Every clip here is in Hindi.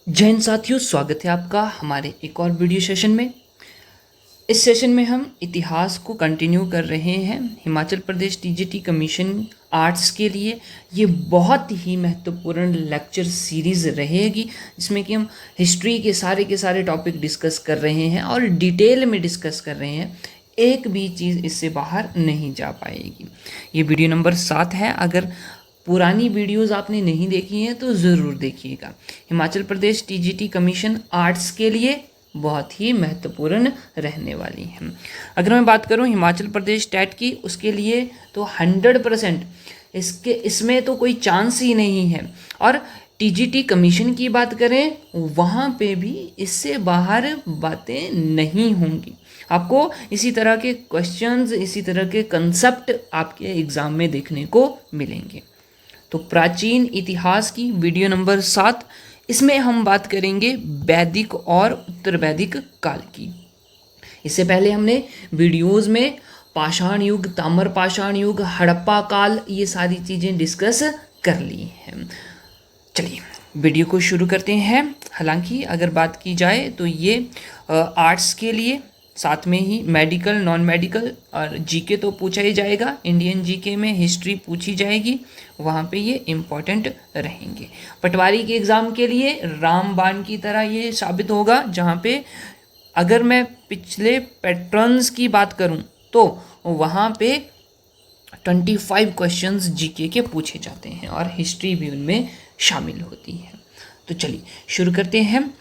जय हिंद साथियों, स्वागत है आपका हमारे एक और वीडियो सेशन में। इस सेशन में हम इतिहास को कंटिन्यू कर रहे हैं। Himachal Pradesh TGT commission arts के लिए ये बहुत ही महत्वपूर्ण लेक्चर सीरीज़ रहेगी, जिसमें कि हम हिस्ट्री के सारे टॉपिक डिस्कस कर रहे हैं और डिटेल में डिस्कस कर रहे हैं। एक भी चीज़ इससे बाहर नहीं जा पाएगी। ये वीडियो नंबर 7 है। अगर पुरानी वीडियोस आपने नहीं देखी हैं तो ज़रूर देखिएगा। Himachal Pradesh TGT commission arts के लिए बहुत ही महत्वपूर्ण रहने वाली है। अगर मैं बात करूं हिमाचल प्रदेश टेट की, उसके लिए तो 100% इसमें तो कोई चांस ही नहीं है। और टीजीटी कमीशन की बात करें, वहाँ पे भी इससे बाहर बातें नहीं होंगी। आपको इसी तरह के क्वेश्चंस, इसी तरह के कंसेप्ट आपके एग्ज़ाम में देखने को मिलेंगे। तो प्राचीन इतिहास की वीडियो नंबर 7, इसमें हम बात करेंगे वैदिक और उत्तर वैदिक काल की। इससे पहले हमने वीडियोस में पाषाण युग, ताम्र पाषाण युग, हड़प्पा काल, ये सारी चीज़ें डिस्कस कर ली हैं। चलिए वीडियो को शुरू करते हैं। हालांकि अगर बात की जाए तो ये आर्ट्स के लिए, साथ में ही मेडिकल, नॉन मेडिकल और जीके तो पूछा ही जाएगा। इंडियन जीके में हिस्ट्री पूछी जाएगी, वहाँ पे ये इम्पॉर्टेंट रहेंगे। पटवारी के एग्ज़ाम के लिए रामबाण की तरह ये साबित होगा, जहाँ पे अगर मैं पिछले पैटर्न्स की बात करूँ तो वहाँ पे 25 क्वेश्चंस जीके के पूछे जाते हैं और हिस्ट्री भी उनमें शामिल होती है। तो चलिए शुरू करते हैं।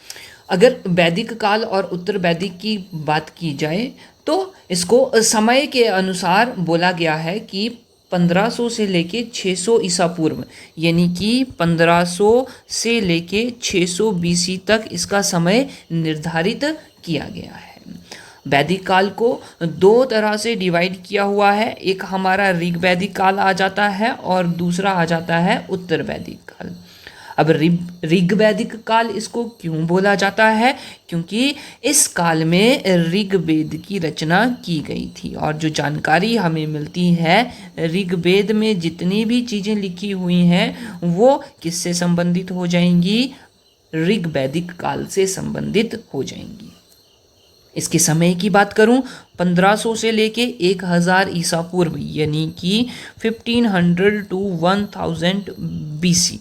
अगर वैदिक काल और उत्तर वैदिक की बात की जाए तो इसको समय के अनुसार बोला गया है कि 1500 से लेके 600 ईसा पूर्व, यानी कि 1500 से लेके 600 बीसी तक इसका समय निर्धारित किया गया है। वैदिक काल को दो तरह से डिवाइड किया हुआ है। एक हमारा ऋग वैदिक काल आ जाता है और दूसरा आ जाता है उत्तर वैदिक काल। अब ऋग वैदिक काल इसको क्यों बोला जाता है? क्योंकि इस काल में ऋग्वेद की रचना की गई थी और जो जानकारी हमें मिलती है, ऋग्वेद में जितनी भी चीज़ें लिखी हुई हैं वो किससे संबंधित हो जाएंगी? ऋग वैदिक काल से संबंधित हो जाएंगी। इसके समय की बात करूं, 1500 से लेके 1000 ईसा पूर्व, यानी कि 1500 टू 1000 बीसी,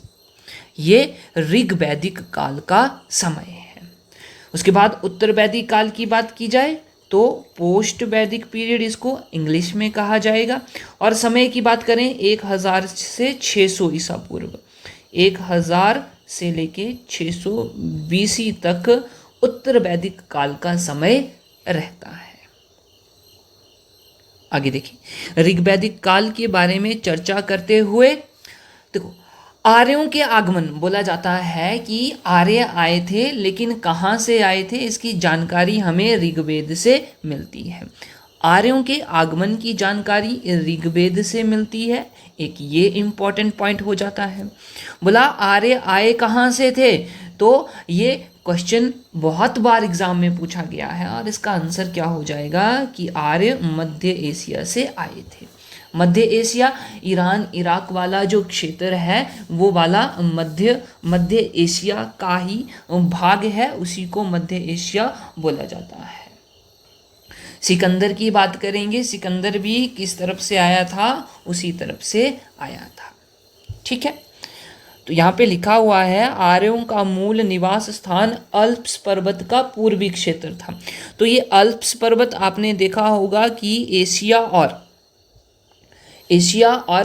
ये ऋग वैदिक काल का समय है। उसके बाद उत्तर वैदिक काल की बात की जाए तो पोस्ट वैदिक पीरियड इसको इंग्लिश में कहा जाएगा। और समय की बात करें 1000 से 600 ईसा पूर्व, 1000 से लेके 600 बीसी तक उत्तर वैदिक काल का समय रहता है। आगे देखिए, ऋग वैदिक काल के बारे में चर्चा करते हुए देखो, आर्यों के आगमन बोला जाता है कि आर्य आए थे, लेकिन कहाँ से आए थे इसकी जानकारी हमें ऋग्वेद से मिलती है। आर्यों के आगमन की जानकारी ऋग्वेद से मिलती है। एक ये इम्पॉर्टेंट पॉइंट हो जाता है। बोला आर्य आए कहाँ से थे, तो ये क्वेश्चन बहुत बार एग्जाम में पूछा गया है और इसका आंसर क्या हो जाएगा कि आर्य मध्य एशिया से आए थे। मध्य एशिया, ईरान इराक वाला जो क्षेत्र है वो वाला मध्य एशिया का ही भाग है, उसी को मध्य एशिया बोला जाता है। सिकंदर की बात करेंगे, सिकंदर भी किस तरफ से आया था? उसी तरफ से आया था। ठीक है, तो यहाँ पे लिखा हुआ है आर्यों का मूल निवास स्थान अल्प्स पर्वत का पूर्वी क्षेत्र था। तो ये अल्प्स पर्वत आपने देखा होगा कि एशिया और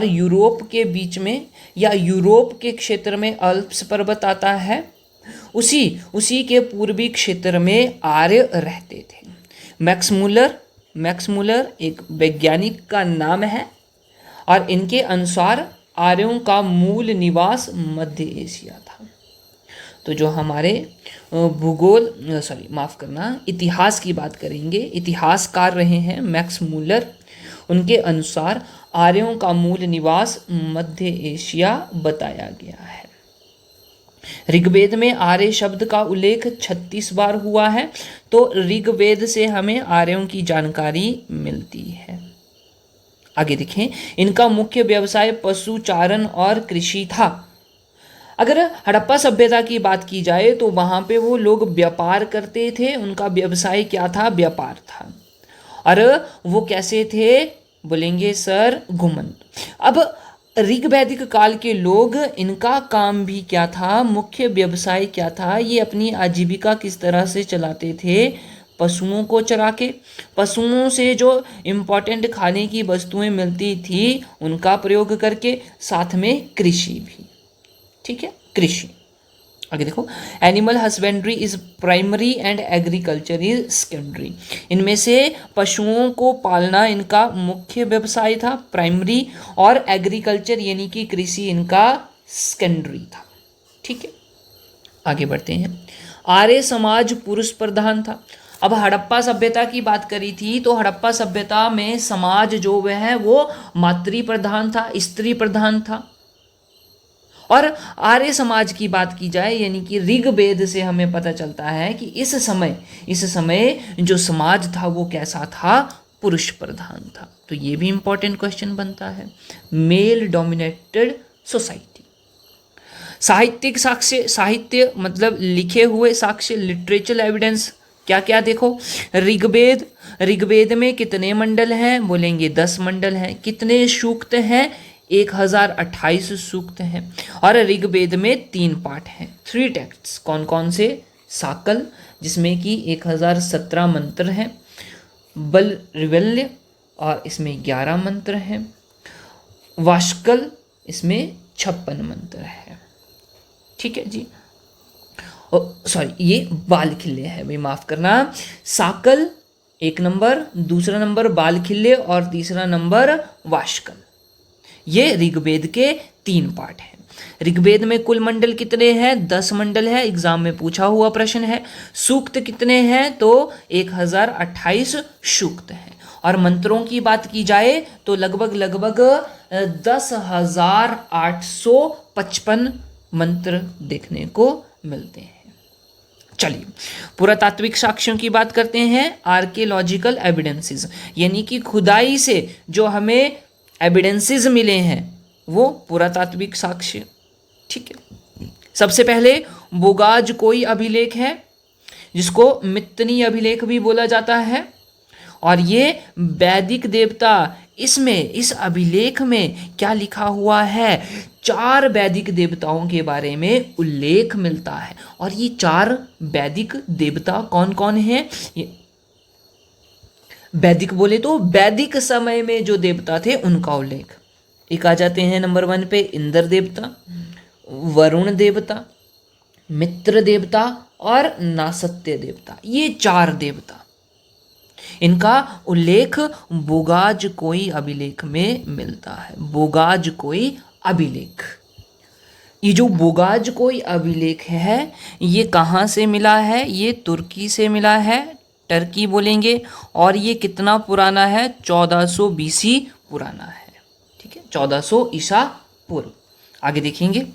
यूरोप के बीच में, या यूरोप के क्षेत्र में अल्प्स पर्वत आता है, उसी के पूर्वी क्षेत्र में आर्य रहते थे। मैक्स मूलर एक वैज्ञानिक का नाम है और इनके अनुसार आर्यों का मूल निवास मध्य एशिया था। तो जो हमारे इतिहास की बात करेंगे, इतिहासकार रहे हैं मैक्स मूलर, उनके अनुसार आर्यों का मूल निवास मध्य एशिया बताया गया है। ऋग्वेद में आर्य शब्द का उल्लेख 36 बार हुआ है, तो ऋग्वेद से हमें आर्यों की जानकारी मिलती है। आगे देखें, इनका मुख्य व्यवसाय पशुचारण और कृषि था। अगर हड़प्पा सभ्यता की बात की जाए तो वहाँ पे वो लोग व्यापार करते थे, उनका व्यवसाय क्या था? व्यापार था। और वो कैसे थे? बोलेंगे सर घुमंत। अब ऋग वैदिक काल के लोग, इनका काम भी क्या था? मुख्य व्यवसाय क्या था? ये अपनी आजीविका किस तरह से चलाते थे? पशुओं को चरा के, पशुओं से जो इम्पोर्टेंट खाने की वस्तुएं मिलती थी उनका प्रयोग करके, साथ में कृषि भी। ठीक है, कृषि। आगे देखो, animal husbandry is primary and agriculture is secondary. इनमें से पशुओं को पालना इनका मुख्य व्यवसाय था, प्राइमरी, और एग्रीकल्चर यानी कि कृषि इनका सेकेंडरी था। ठीक है, आगे बढ़ते हैं। आर्य समाज पुरुष प्रधान था। अब हड़प्पा सभ्यता की बात करी थी तो हड़प्पा सभ्यता में समाज जो वह है वो मातृ प्रधान था, स्त्री प्रधान था। और आर्य समाज की बात की जाए यानी कि ऋग्वेद से हमें पता चलता है कि इस समय जो समाज था वो कैसा था? पुरुष प्रधान था। तो ये भी इंपॉर्टेंट क्वेश्चन बनता है। Male dominated society. साहित्यिक साक्ष्य, साहित्य मतलब लिखे हुए साक्ष्य, लिटरेचर एविडेंस क्या क्या? देखो, ऋग्वेद में कितने मंडल हैं? बोलेंगे 10 मंडल हैं। कितने सूक्त हैं? 1028 सूक्त हैं। और ऋग्वेद में 3 पाठ हैं, 3 टेक्स्ट्स। कौन कौन से? साकल जिसमें कि 1017 मंत्र हैं, बलरिवल्य और इसमें 11 मंत्र हैं, वाष्कल इसमें 56 मंत्र है। ठीक है जी, सॉरी ये बाल खिल्ले है भाई, माफ करना। साकल 1 नंबर, दूसरा नंबर बाल खिल्ले और तीसरा नंबर वाष्कल। ये ऋग्वेद के 3 पाठ हैं। ऋग्वेद में कुल मंडल कितने हैं? 10 मंडल है, एग्जाम में पूछा हुआ प्रश्न है। सूक्त कितने हैं? तो 1028 सूक्त हैं। और मंत्रों की बात की जाए तो लगभग 10,855 मंत्र देखने को मिलते हैं। चलिए, पुरातात्विक साक्ष्यों की बात करते हैं। आर्कियोलॉजिकल एविडेंसेस यानी कि खुदाई से जो हमें एविडेंसेस मिले हैं वो पुरातात्विक साक्ष्य। ठीक है, सबसे पहले बोगाज कोई अभिलेख है जिसको मित्तनी अभिलेख भी बोला जाता है, और ये वैदिक देवता, इसमें इस अभिलेख में क्या लिखा हुआ है? 4 वैदिक देवताओं के बारे में उल्लेख मिलता है। और ये 4 वैदिक देवता कौन कौन हैं? वैदिक बोले तो वैदिक समय में जो देवता थे उनका उल्लेख। एक आ जाते हैं नंबर 1 पे इंद्र देवता, वरुण देवता, मित्र देवता और नासत्य देवता। ये 4 देवता, इनका उल्लेख बोगाज कोई अभिलेख में मिलता है। बोगाज कोई अभिलेख, ये जो बोगाज कोई अभिलेख है ये कहाँ से मिला है? ये तुर्की से मिला है, टर्की बोलेंगे। और ये कितना पुराना है? 1400 BC पुराना है। ठीक है, 1400 ईसा पूर्व। आगे देखेंगे,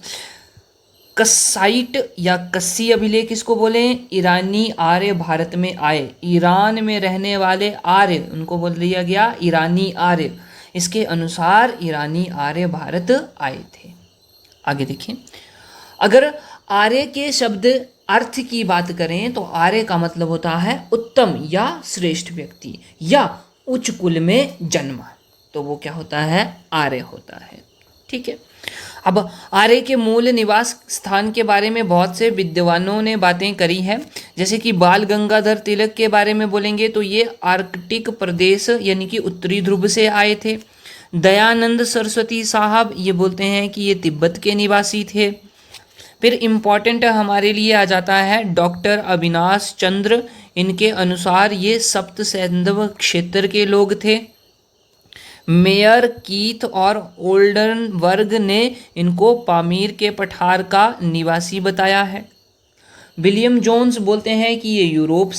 कस्साइट या कस्सी अभिलेख इसको बोलें। ईरानी आर्य भारत में आए, ईरान में रहने वाले आर्य उनको बोल दिया गया ईरानी आर्य। इसके अनुसार ईरानी आर्य भारत आए थे। आगे देखें, अगर आर्य के शब्द अर्थ की बात करें तो आर्य का मतलब होता है उत्तम या श्रेष्ठ व्यक्ति या उच्च कुल में जन्मा, तो वो क्या होता है? आर्य होता है। ठीक है, अब आर्य के मूल निवास स्थान के बारे में बहुत से विद्वानों ने बातें करी हैं। जैसे कि बाल गंगाधर तिलक के बारे में बोलेंगे तो ये आर्कटिक प्रदेश यानी कि उत्तरी ध्रुव से आए थे। दयानंद सरस्वती साहब ये बोलते हैं कि ये तिब्बत के निवासी थे। फिर इम्पॉर्टेंट हमारे लिए आ जाता है डॉक्टर अविनाश चंद्र, इनके अनुसार ये सप्त सैंधव क्षेत्र के लोग थे। मेयर कीथ और ओल्डन वर्ग ने इनको पामीर के पठार का निवासी बताया है। विलियम जोन्स बोलते हैं कि ये यूरोप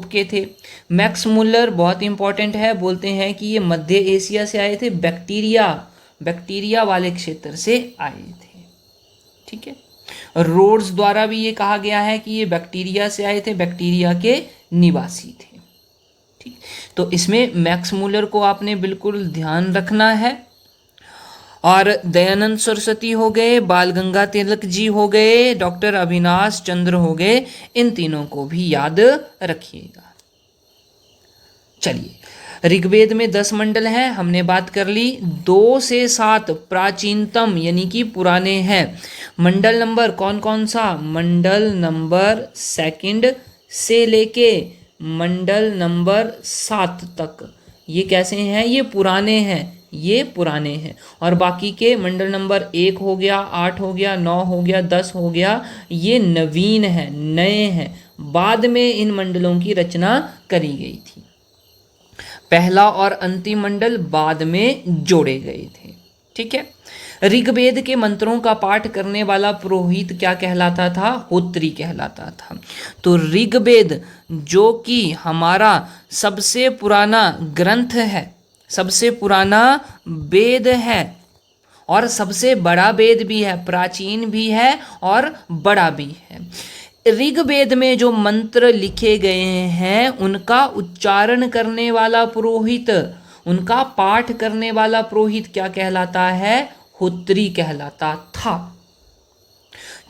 के थे। मैक्स मुल्लर बहुत इंपॉर्टेंट है, बोलते हैं कि ये मध्य एशिया से आए थे, बैक्टीरिया वाले क्षेत्र से आए थे। ठीक है, रोड्स द्वारा भी ये कहा गया है कि ये बैक्टीरिया से आए थे, बैक्टीरिया के निवासी थे। ठीक, तो इसमें मैक्स मुल्लर को आपने बिल्कुल ध्यान रखना है। और दयानंद सरस्वती हो गए, बाल गंगा तिलक जी हो गए, डॉक्टर अविनाश चंद्र हो गए, इन तीनों को भी याद रखिएगा। चलिए, ऋग्वेद में 10 मंडल हैं, हमने बात कर ली। 2 से 7 प्राचीनतम यानी कि पुराने हैं। मंडल नंबर कौन कौन सा? मंडल नंबर 2 से लेके मंडल नंबर 7 तक ये कैसे हैं? ये पुराने हैं, ये पुराने हैं। और बाकी के मंडल नंबर 1 हो गया, 8 हो गया, 9 हो गया, 10 हो गया, ये नवीन हैं, नए हैं। बाद में इन मंडलों की रचना करी गई थी। पहला और अंतिम मंडल बाद में जोड़े गए थे। ठीक है। ऋग्वेद के मंत्रों का पाठ करने वाला पुरोहित क्या कहलाता था? होत्री कहलाता था। तो ऋग्वेद जो कि हमारा सबसे पुराना ग्रंथ है, सबसे पुराना वेद है और सबसे बड़ा वेद भी है, प्राचीन भी है और बड़ा भी है। ऋग्वेद में जो मंत्र लिखे गए हैं उनका उच्चारण करने वाला पुरोहित, उनका पाठ करने वाला पुरोहित क्या कहलाता है? होत्री कहलाता था।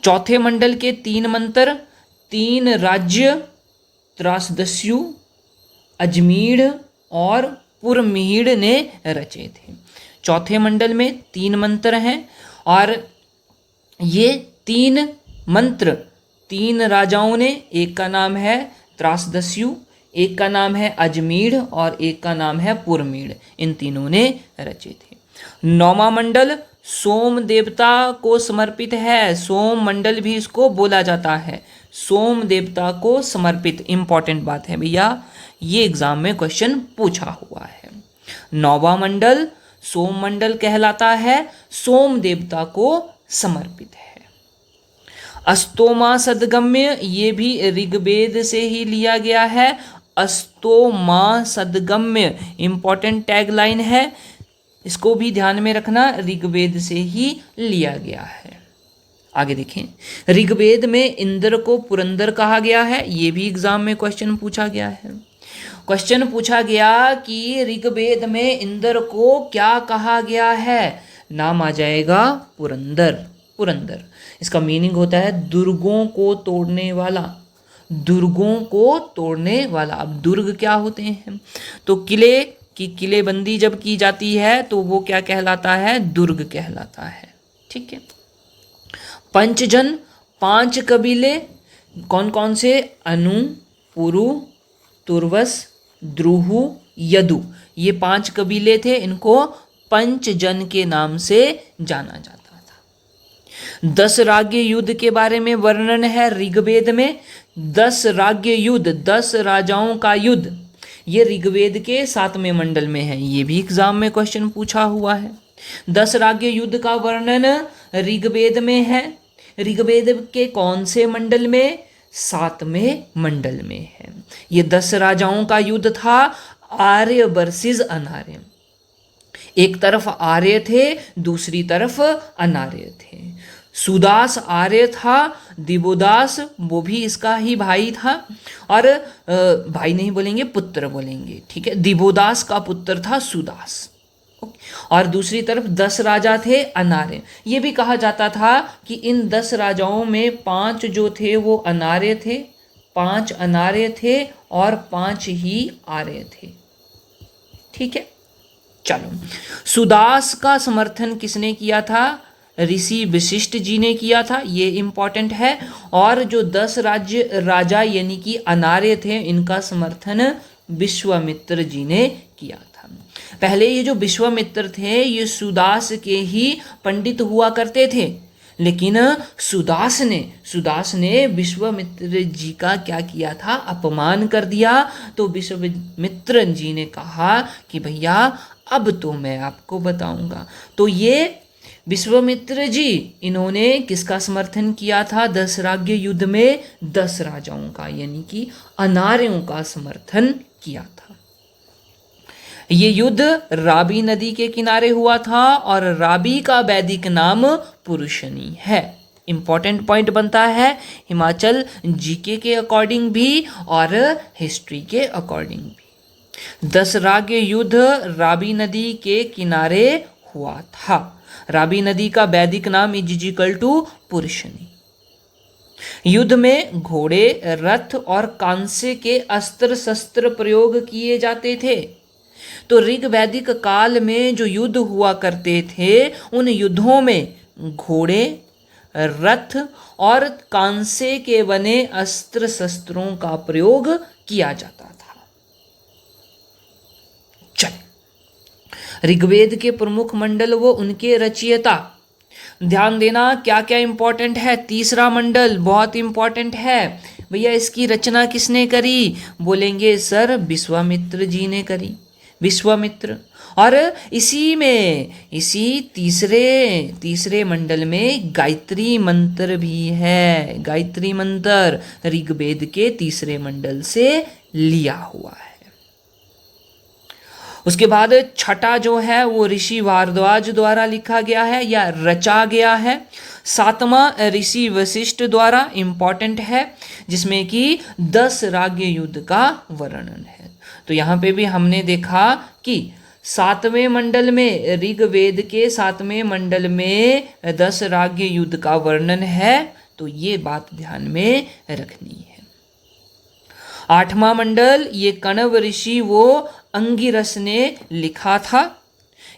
चौथे मंडल के 3 मंत्र 3 राज्य त्रासदस्यु, अजमीढ़ और पुरमीढ़ ने रचे थे। चौथे मंडल में 3 मंत्र हैं और ये 3 मंत्र 3 राजाओं ने, एक का नाम है त्रासदस्यु, एक का नाम है अजमीढ़ और एक का नाम है पुरमीढ़, इन तीनों ने रचे थे। 9वां मंडल सोम देवता को समर्पित है। सोम मंडल भी इसको बोला जाता है, सोम देवता को समर्पित। इंपॉर्टेंट बात है भैया, ये एग्जाम में क्वेश्चन पूछा हुआ है। 9वां मंडल सोम मंडल कहलाता है, सोम देवता को समर्पित है। अस्तोमा सदगम्य, ये भी ऋग्वेद से ही लिया गया है। अस्तोमा सदगम्य इंपॉर्टेंट टैगलाइन है, इसको भी ध्यान में रखना, ऋग्वेद से ही लिया गया है। आगे देखें, ऋग्वेद में इंद्र को पुरंदर कहा गया है, ये भी एग्जाम में क्वेश्चन पूछा गया है। क्वेश्चन पूछा गया कि ऋग्वेद में इंद्र को क्या कहा गया है? नाम आ जाएगा पुरंदर। पुरंदर इसका मीनिंग होता है दुर्गों को तोड़ने वाला, दुर्गों को तोड़ने वाला। अब दुर्ग क्या होते हैं? तो किले की किलेबंदी जब की जाती है तो वो क्या कहलाता है? दुर्ग कहलाता है। ठीक है। पंचजन 5 कबीले कौन कौन से? अनु, पुरु, तुर्वस, द्रुहु, यदु, ये 5 कबीले थे, इनको पंचजन के नाम से जाना जाता था। 10 राज्य युद्ध के बारे में वर्णन है ऋग्वेद में। 10 राज्य युद्ध, 10 राजाओं का युद्ध, ये ऋग्वेद के 7वें मंडल में है, ये भी एग्जाम में क्वेश्चन पूछा हुआ है। 10 राज्य युद्ध का वर्णन ऋग्वेद में है। ऋग्वेद के कौन से मंडल में? 7वें मंडल में है। ये 10 राजाओं का युद्ध था, आर्य वर्सेस अनार्य। एक तरफ आर्य थे, दूसरी तरफ अनार्य थे। सुदास आर्य था, दिवोदास वो भी इसका ही भाई था, और भाई नहीं बोलेंगे, पुत्र बोलेंगे। ठीक है, दिवोदास का पुत्र था सुदास। और दूसरी तरफ 10 राजा थे अनार्य। ये भी कहा जाता था कि इन 10 राजाओं में 5 जो थे वो अनार्य थे, 5 अनार्य थे और 5 ही आर्य थे। ठीक है, चलो। सुदास का समर्थन किसने किया था? ऋषि वशिष्ठ जी ने किया था, ये इंपॉर्टेंट है। और जो 10 राजा यानी कि अनार्य थे, इनका समर्थन विश्वामित्र जी ने किया था। पहले ये जो विश्वामित्र थे ये सुदास के ही पंडित हुआ करते थे, लेकिन सुदास ने विश्वामित्र जी का क्या किया था? अपमान कर दिया। तो विश्वामित्र जी ने कहा कि भैया अब तो मैं आपको बताऊंगा। तो ये विश्वामित्र जी, इन्होंने किसका समर्थन किया था? 10 राज्य युद्ध में 10 राजाओं का यानी कि अनार्यों का समर्थन किया था। ये युद्ध राबी नदी के किनारे हुआ था और राबी का वैदिक नाम पुरुषनी है। इंपॉर्टेंट पॉइंट बनता है हिमाचल जीके के अकॉर्डिंग भी और हिस्ट्री के अकॉर्डिंग भी। 10 राज्य युद्ध राबी नदी के किनारे हुआ था। रावी नदी का वैदिक नाम इजिकल टू पुरुषनी। युद्ध में घोड़े, रथ और कांसे के अस्त्र शस्त्र प्रयोग किए जाते थे। तो ऋग वैदिक काल में जो युद्ध हुआ करते थे, उन युद्धों में घोड़े, रथ और कांसे के बने अस्त्र शस्त्रों का प्रयोग किया जाता था। चल, ऋग्वेद के प्रमुख मंडल व उनके रचयिता, ध्यान देना क्या क्या इंपॉर्टेंट है। तीसरा मंडल बहुत इंपॉर्टेंट है भैया, इसकी रचना किसने करी? बोलेंगे सर विश्वामित्र जी ने करी, विश्वामित्र। और इसी तीसरे मंडल में गायत्री मंत्र भी है। गायत्री मंत्र ऋग्वेद के तीसरे मंडल से लिया हुआ है। उसके बाद छठा जो है वो ऋषि भारद्वाज द्वारा लिखा गया है या रचा गया है। सातवां ऋषि वशिष्ठ द्वारा इंपॉर्टेंट है, जिसमें कि 10 राज्य युद्ध का वर्णन है। तो यहाँ पे भी हमने देखा कि 7वें मंडल में, ऋग्वेद के 7वें मंडल में 10 राज्य युद्ध का वर्णन है। तो ये बात ध्यान में रखनी है। 8वां मंडल ये कण्व ऋषि वो अंगिरस ने लिखा था।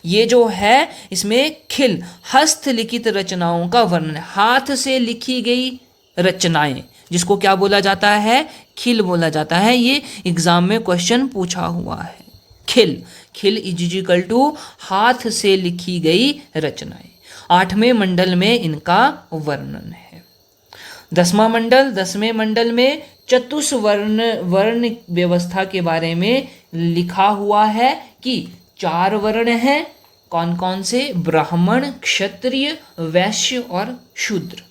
ये जो है इसमें खिल हस्तलिखित रचनाओं का वर्णन है। हाथ से लिखी गई रचनाएं, जिसको क्या बोला जाता है? खिल बोला जाता है। ये एग्जाम में क्वेश्चन पूछा हुआ है। खिल इजिकल टू हाथ से लिखी गई रचनाएं। 8वें मंडल में इनका वर्णन है। 10वें मंडल में वर्ण व्यवस्था के बारे में लिखा हुआ है कि 4 वर्ण हैं। कौन कौन से? ब्राह्मण, क्षत्रिय, वैश्य और शूद्र।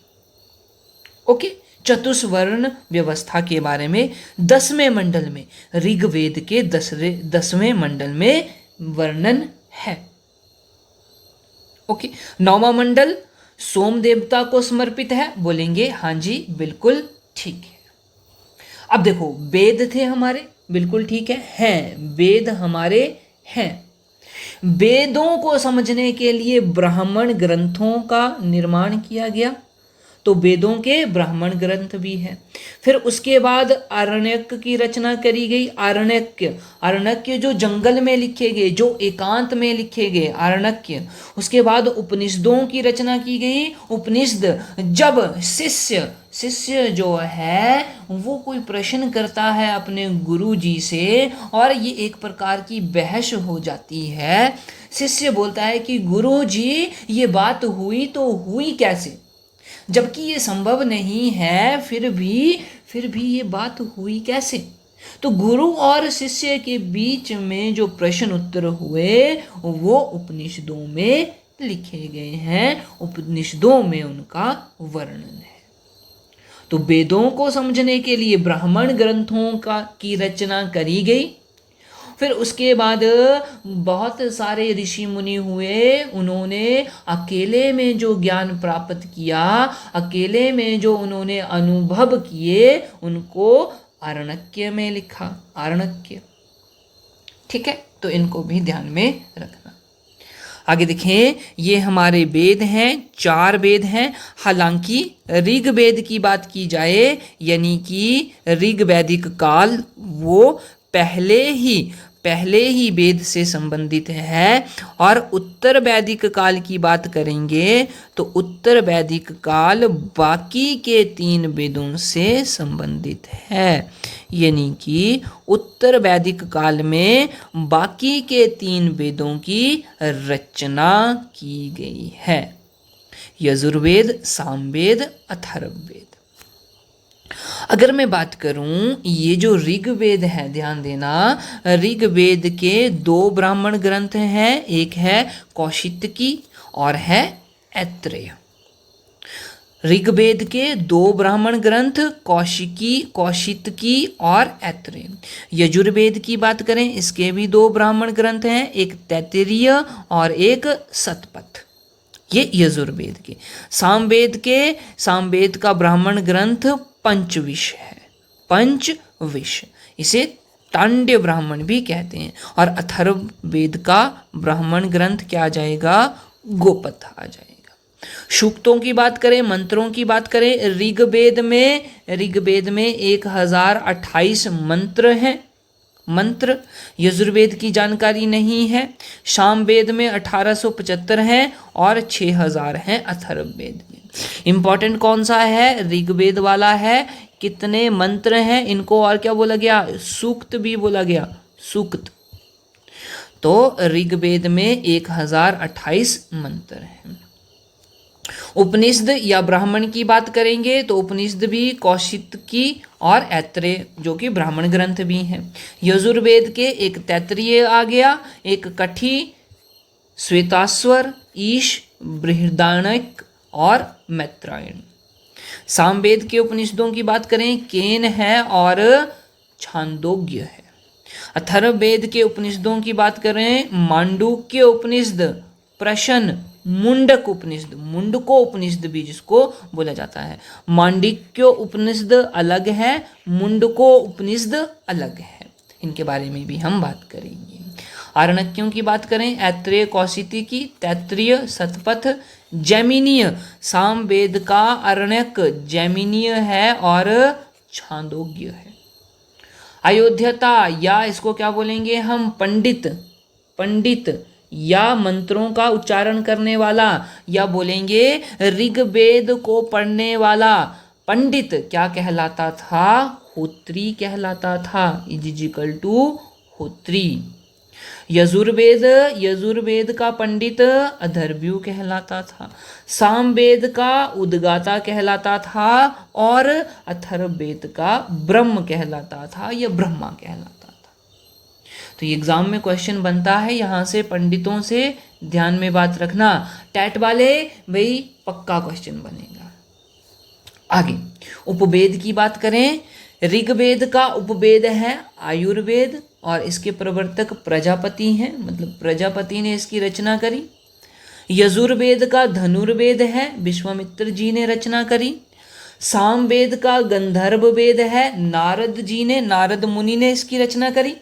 ओके, चतुष्वर्ण व्यवस्था के बारे में 10वें मंडल में, ऋग्वेद के 10वें मंडल में वर्णन है। ओके, 9वां मंडल सोम देवता को समर्पित है। बोलेंगे हाँ जी बिल्कुल ठीक है। अब देखो, वेद थे हमारे, बिल्कुल ठीक है, वेद हमारे हैं। वेदों को समझने के लिए ब्राह्मण ग्रंथों का निर्माण किया गया। तो वेदों के ब्राह्मण ग्रंथ भी हैं। फिर उसके बाद आरण्यक की रचना करी गई। आरण्यक जो जंगल में लिखे गए, जो एकांत में लिखे गए, आरण्यक। उसके बाद उपनिषदों की रचना की गई। उपनिषद जब शिष्य जो है वो कोई प्रश्न करता है अपने गुरु जी से, और ये एक प्रकार की बहस हो जाती है। शिष्य बोलता है कि गुरु जी ये बात हुई तो हुई कैसे, जबकि ये संभव नहीं है, फिर भी ये बात हुई कैसे। तो गुरु और शिष्य के बीच में जो प्रश्न उत्तर हुए वो उपनिषदों में लिखे गए हैं, उपनिषदों में उनका वर्णन है। तो वेदों को समझने के लिए ब्राह्मण ग्रंथों की रचना करी गई। फिर उसके बाद बहुत सारे ऋषि मुनि हुए, उन्होंने अकेले में जो ज्ञान प्राप्त किया, अकेले में जो उन्होंने अनुभव किए, उनको आरण्यक में लिखा। आरण्यक, ठीक है, तो इनको भी ध्यान में रखना। आगे देखें, ये हमारे वेद हैं, 4 वेद हैं। हालांकि ऋग्वेद की बात की जाए, यानी कि ऋग्वैदिक काल वो पहले ही वेद से संबंधित है। और उत्तर वैदिक काल की बात करेंगे तो उत्तर वैदिक काल बाकी के 3 वेदों से संबंधित है। यानी कि उत्तर वैदिक काल में बाकी के 3 वेदों की रचना की गई है। यजुर्वेद, सामवेद, अथर्ववेद। अगर मैं बात करूं, ये जो ऋग्वेद है, ध्यान देना, ऋग्वेद के 2 ब्राह्मण ग्रंथ हैं। एक है कौशितकी और है ऐत्रेय। ऋग्वेद के 2 ब्राह्मण ग्रंथ कौशितकी और ऐत्रेय। यजुर्वेद की बात करें, इसके भी 2 ब्राह्मण ग्रंथ हैं, एक तैत्तिरीय और एक शतपथ। ये यजुर्वेद के। सामवेद का ब्राह्मण ग्रंथ पंचविश है। पंचविश, इसे तांड्य ब्राह्मण भी कहते हैं। और अथर्ववेद का ब्राह्मण ग्रंथ क्या आ जाएगा? गोपथ आ जाएगा। सूक्तों की बात करें, मंत्रों की बात करें, ऋग्वेद में 1028 मंत्र हैं। मंत्र यजुर्वेद की जानकारी नहीं है। सामवेद में 1875 हैं और 6000 हैं अथर्ववेद में। इंपॉर्टेंट कौन सा है? ऋग्वेद वाला है। कितने मंत्र हैं इनको और क्या बोला गया? सूक्त भी बोला गया, सूक्त। तो ऋग्वेद में 1028 मंत्र हैं। उपनिषद या ब्राह्मण की बात करेंगे तो उपनिषद भी कौशिकी और ऐत्रेय जो कि ब्राह्मण ग्रंथ भी हैं। यजुर्वेद के एक तैत्तिरीय आ गया, एक कठी, श्वेताश्वर, ईश, बृहदारण्यक और मैत्रायण। सामवेद के उपनिषदों की बात करें, केन है और छांदोग्य है। अथर्ववेद के उपनिषदों की बात करें, मांडूक्य उपनिषद, प्रशन, मुंडक उपनिषद, मुंडको उपनिषद भी जिसको बोला जाता है। मांडुक्य उपनिषद अलग है, मुंडको उपनिषद अलग है। इनके बारे में भी हम बात करेंगे। आरण्यकों की बात करें, ऐत्रेय, कौशिकी, तैत्तिरीय, शतपथ, जैमिनीय। सामवेद का आरण्यक जैमिनीय है और छांदोग्य है। अयोध्यता या इसको क्या बोलेंगे हम? पंडित या मंत्रों का उच्चारण करने वाला, या बोलेंगे ऋग्वेद को पढ़ने वाला पंडित क्या कहलाता था? होत्री कहलाता था। Is equal to होत्री। यजुर्वेद का पंडित अथर्वयु कहलाता था। सामवेद का उद्गाता कहलाता था और अथर्ववेद का ब्रह्म कहलाता था या ब्रह्मा कहलाता था। तो ये एग्जाम में क्वेश्चन बनता है यहाँ से, पंडितों से ध्यान में बात रखना। टैट वाले भाई पक्का क्वेश्चन बनेगा। आगे उपवेद की बात करें, ऋग्वेद का उपवेद है आयुर्वेद और इसके प्रवर्तक प्रजापति हैं, मतलब प्रजापति ने इसकी रचना करी। यजुर्वेद का धनुर्वेद है, विश्वामित्र जी ने रचना करी। सामवेद का गंधर्व वेद है, नारद मुनि ने इसकी रचना करी।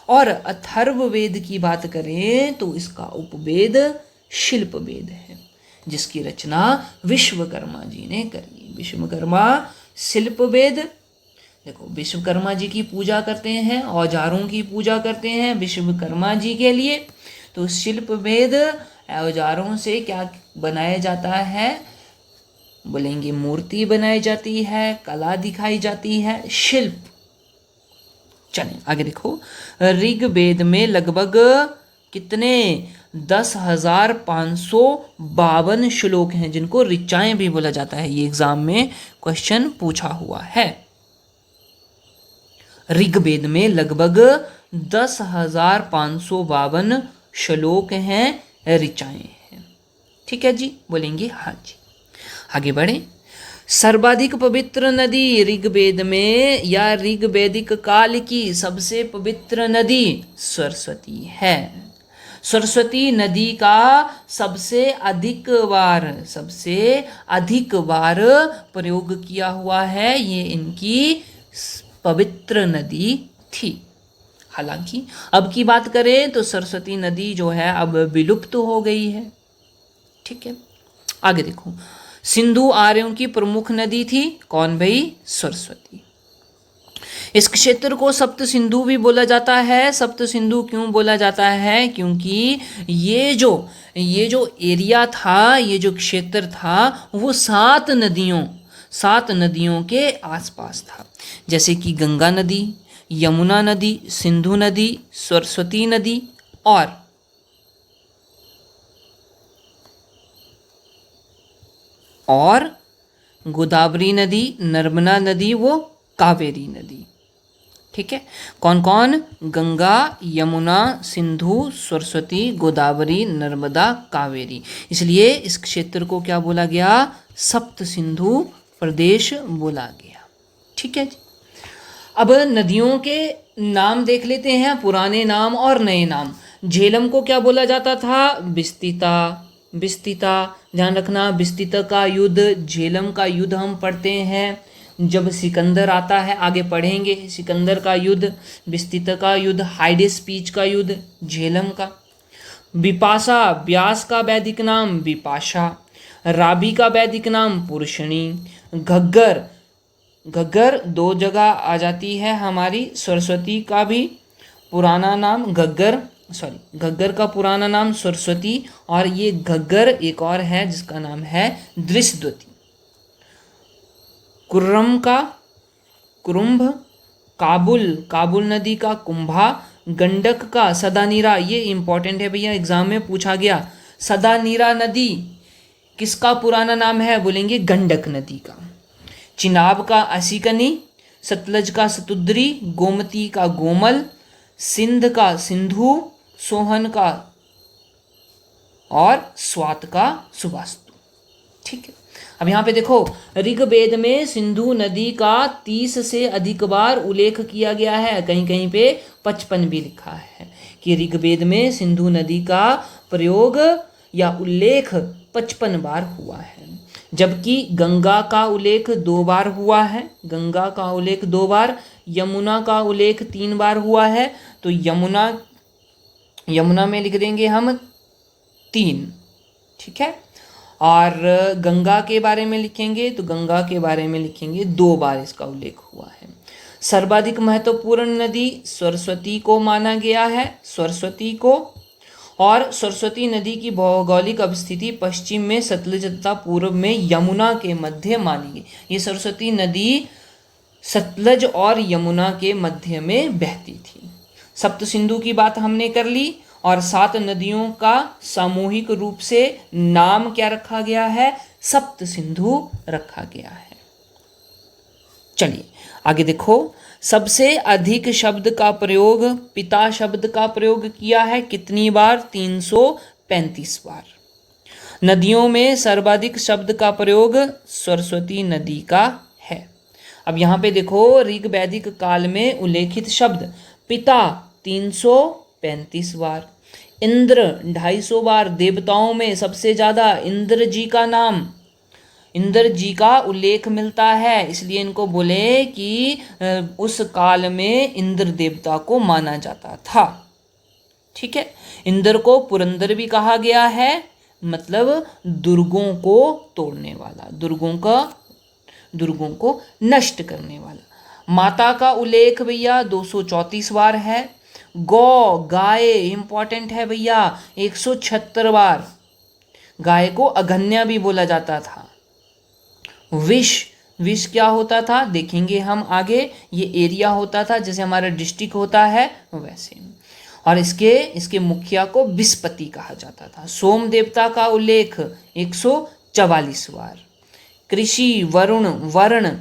और अथर्ववेद की बात करें तो इसका उपवेद शिल्पवेद है, जिसकी रचना विश्वकर्मा जी ने करी। विश्वकर्मा शिल्पवेद। देखो विश्वकर्मा जी की पूजा करते हैं, औजारों की पूजा करते हैं विश्वकर्मा जी के लिए। तो शिल्पवेद औजारों से क्या बनाया जाता है? बोलेंगे मूर्ति बनाई जाती है, कला दिखाई जाती है, शिल्प। चलें आगे देखो, ऋग्वेद में लगभग कितने 10,552 श्लोक हैं जिनको ऋचाएं भी बोला जाता है। ये एग्जाम में क्वेश्चन पूछा हुआ है। ऋग्वेद में लगभग 10,552 श्लोक हैं, ऋचाएं हैं। ठीक है जी, बोलेंगे हाँ जी। आगे बढ़े। सर्वाधिक पवित्र नदी ऋग्वेद में या ऋग्वैदिक काल की सबसे पवित्र नदी सरस्वती है। सरस्वती नदी का सबसे अधिक बार प्रयोग किया हुआ है, ये इनकी पवित्र नदी थी। हालांकि अब की बात करें तो सरस्वती नदी जो है अब विलुप्त हो गई है। ठीक है, आगे देखो। सिंधु आर्यों की प्रमुख नदी थी, कौन भाई? सरस्वती। इस क्षेत्र को सप्त सिंधु भी बोला जाता है। सप्त सिंधु क्यों बोला जाता है? क्योंकि ये जो एरिया था, ये जो क्षेत्र था वो 7 नदियों के आसपास था। जैसे कि गंगा नदी, यमुना नदी, सिंधु नदी, सरस्वती नदी और गोदावरी नदी, नर्मदा नदी, वो कावेरी नदी। ठीक है, कौन कौन? गंगा, यमुना, सिंधु, सरस्वती, गोदावरी, नर्मदा, कावेरी। इसलिए इस क्षेत्र को क्या बोला गया? सप्त सिंधु प्रदेश बोला गया। ठीक है जी। अब नदियों के नाम देख लेते हैं, पुराने नाम और नए नाम। झेलम को क्या बोला जाता था? बिस्तिता। ध्यान रखना, बिस्तिता का युद्ध, झेलम का युद्ध हम पढ़ते हैं जब सिकंदर आता है, आगे पढ़ेंगे। सिकंदर का युद्ध, बिस्तिता का युद्ध, हाइडेस्पीच का युद्ध, झेलम का। बिपाशा, व्यास का वैदिक नाम विपाशा। राबी का वैदिक नाम पुरुषणी। घग्गर, घग्गर दो जगह आ जाती है हमारी। सरस्वती का भी पुराना नाम घग्गर, घग्गर का पुराना नाम सरस्वती, और ये घग्गर एक और है जिसका नाम है दृशद्वती। कुर्रम का कुरुम्भ, काबुल, काबुल नदी का कुंभा, गंडक का सदानीरा, ये इंपॉर्टेंट है भैया, एग्जाम में पूछा गया। सदानीरा नदी किसका पुराना नाम है, बोलेंगे गंडक नदी का। चिनाब का असिकनी, सतलज का सतुद्री, गोमती का गोमल, सिंध का सिंधु, सोहन का और स्वात का सुवास्तु। ठीक है, अब यहाँ पे देखो ऋग्वेद में सिंधु नदी का 30 से अधिक बार उल्लेख किया गया है, कहीं कहीं पे 55 भी लिखा है कि ऋग्वेद में सिंधु नदी का प्रयोग या उल्लेख 55 बार हुआ है। जबकि गंगा का उल्लेख 2 बार हुआ है, गंगा का उल्लेख 2 बार, यमुना का उल्लेख 3 बार हुआ है। तो यमुना में लिख देंगे हम 3, ठीक है। और गंगा के बारे में लिखेंगे तो गंगा के बारे में लिखेंगे 2 बार इसका उल्लेख हुआ है। सर्वाधिक महत्वपूर्ण नदी सरस्वती को माना गया है, सरस्वती को, और सरस्वती नदी की भौगोलिक अवस्थिति पश्चिम में सतलज तथा पूर्व में यमुना के मध्य मानी गई। ये सरस्वती नदी सतलज और यमुना के मध्य में बहती थी। सप्त सिंधु की बात हमने कर ली, और 7 नदियों का सामूहिक रूप से नाम क्या रखा गया है, सप्त सिंधु रखा गया है। चलिए आगे देखो, सबसे अधिक शब्द का प्रयोग, पिता शब्द का प्रयोग किया है कितनी बार, 335 बार। नदियों में सर्वाधिक शब्द का प्रयोग सरस्वती नदी का है। अब यहाँ पे देखो ऋग्वैदिक काल में उल्लेखित शब्द, पिता 335 बार, इंद्र 250 बार। देवताओं में सबसे ज़्यादा इंद्र जी का नाम, इंद्र जी का उल्लेख मिलता है, इसलिए इनको बोले कि उस काल में इंद्र देवता को माना जाता था। ठीक है, इंद्र को पुरंदर भी कहा गया है, मतलब दुर्गों को तोड़ने वाला, दुर्गों को नष्ट करने वाला। माता का उल्लेख भैया 234 बार है। गौ, गाय इंपॉर्टेंट है भैया, 176 बार। गाय को अगन्या भी बोला जाता था। विष क्या होता था देखेंगे हम आगे, ये एरिया होता था जैसे हमारा डिस्ट्रिक्ट होता है वैसे, और इसके मुखिया को विस्पति कहा जाता था। सोम देवता का उल्लेख 144 बार। कृषि, वरुण, वर्ण,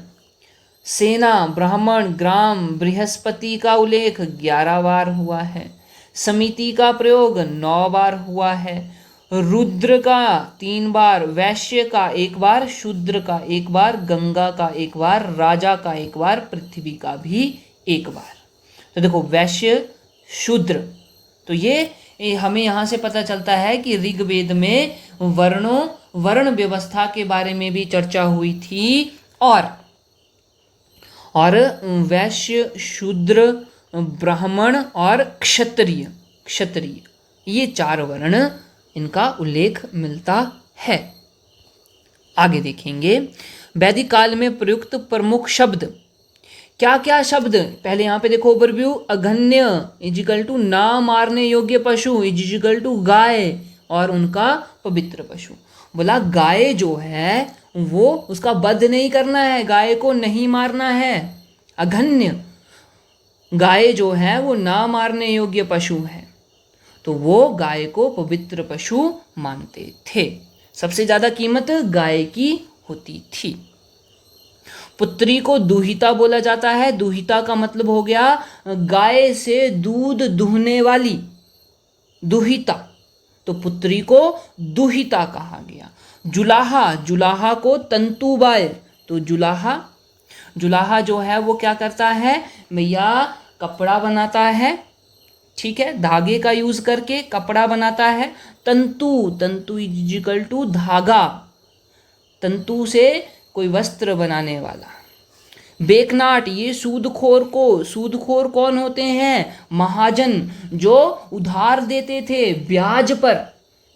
सेना, ब्राह्मण, ग्राम, बृहस्पति का उल्लेख 11 बार हुआ है। समिति का प्रयोग 9 बार हुआ है। रुद्र का 3 बार, वैश्य का 1 बार, शूद्र का 1 बार, गंगा का 1 बार, राजा का 1 बार, पृथ्वी का भी 1 बार। तो देखो वैश्य, शूद्र, तो ये हमें यहाँ से पता चलता है कि ऋग्वेद में वर्ण व्यवस्था के बारे में भी चर्चा हुई थी, और वैश्य, शूद्र, ब्राह्मण और क्षत्रिय ये 4 वर्ण इनका उल्लेख मिलता है। आगे देखेंगे वैदिक काल में प्रयुक्त प्रमुख शब्द, क्या क्या शब्द, पहले यहाँ पे देखो ओवरव्यू। अघन्य इजिकल टू ना मारने योग्य पशु, इजिकल टू गाय और उनका पवित्र पशु। बोला गाय जो है वो उसका वध नहीं करना है, गाय को नहीं मारना है। अघन्य, गाय जो है वो ना मारने योग्य पशु है, तो वो गाय को पवित्र पशु मानते थे। सबसे ज़्यादा कीमत गाय की होती थी। पुत्री को दुहिता बोला जाता है। दुहिता का मतलब हो गया गाय से दूध दुहने वाली, दुहिता, तो पुत्री को दुहिता कहा गया। जुलाहा, जुलाहा को तंतुबाय, तो जुलाहा जो है वो क्या करता है भैया, कपड़ा बनाता है, ठीक है, धागे का यूज करके कपड़ा बनाता है। तंतु इजिकल टू धागा, तंतु से कोई वस्त्र बनाने वाला। बेकनाट, ये सूदखोर कौन होते हैं? महाजन, जो उधार देते थे ब्याज पर।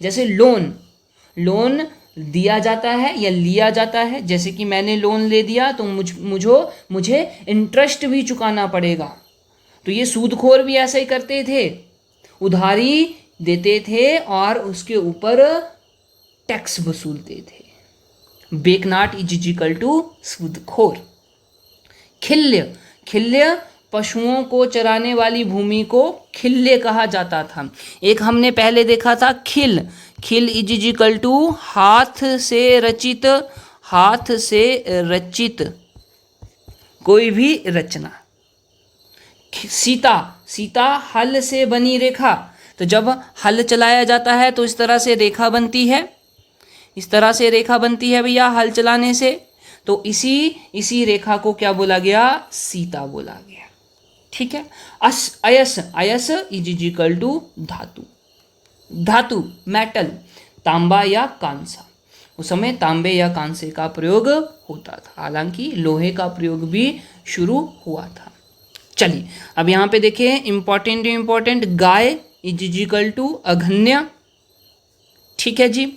जैसे लोन दिया जाता है या लिया जाता है, जैसे कि मैंने लोन ले दिया तो मुझे इंटरेस्ट भी चुकाना पड़ेगा। तो ये सूदखोर भी ऐसा ही करते थे, उधारी देते थे और उसके ऊपर टैक्स वसूलते थे। बेकनाट इज इक्वल टू सूदखोर। खिल्य पशुओं को चराने वाली भूमि को खिल्य कहा जाता था। एक हमने पहले देखा था खिल इज इक्वल टू हाथ से रचित कोई भी रचना। सीता हल से बनी रेखा, तो जब हल चलाया जाता है तो इस तरह से रेखा बनती है भैया हल चलाने से। तो इसी रेखा को क्या बोला गया? सीता बोला गया। ठीक है। अयस इज इक्वल टू धातु मेटल, तांबा या कांसा। उस समय तांबे या कांसे का प्रयोग होता था, हालांकि लोहे का प्रयोग भी शुरू हुआ था। चलिए अब यहाँ पे देखें इंपॉर्टेंट गाय इज इक्वल टू अघन्य। ठीक है जी।